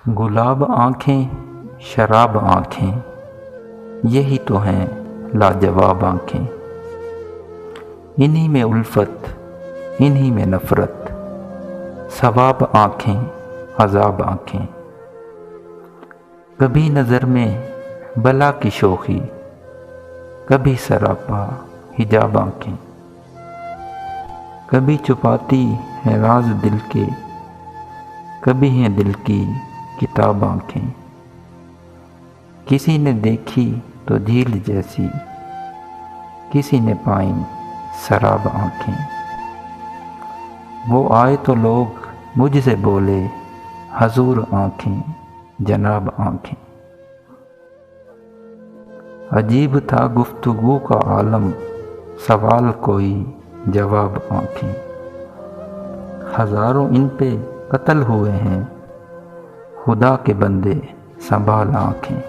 گلاب آنکھیں شراب آنکھیں، یہی تو ہیں لاجواب آنکھیں۔ انہی میں الفت، انہی میں نفرت، ثواب آنکھیں عذاب آنکھیں۔ کبھی نظر میں بلا کی شوخی، کبھی سراپا حجاب آنکھیں۔ کبھی چھپاتی ہے راز دل کے، کبھی ہیں دل کی کتاب آنکھیں۔ کسی نے دیکھی تو جھیل جیسی، کسی نے پائیں سراب آنکھیں۔ وہ آئے تو لوگ مجھ سے بولے، حضور آنکھیں جناب آنکھیں۔ عجیب تھا گفتگو کا عالم، سوال کوئی جواب آنکھیں۔ ہزاروں ان پہ قتل ہوئے ہیں، خدا کے بندے سنبھال آنکھیں۔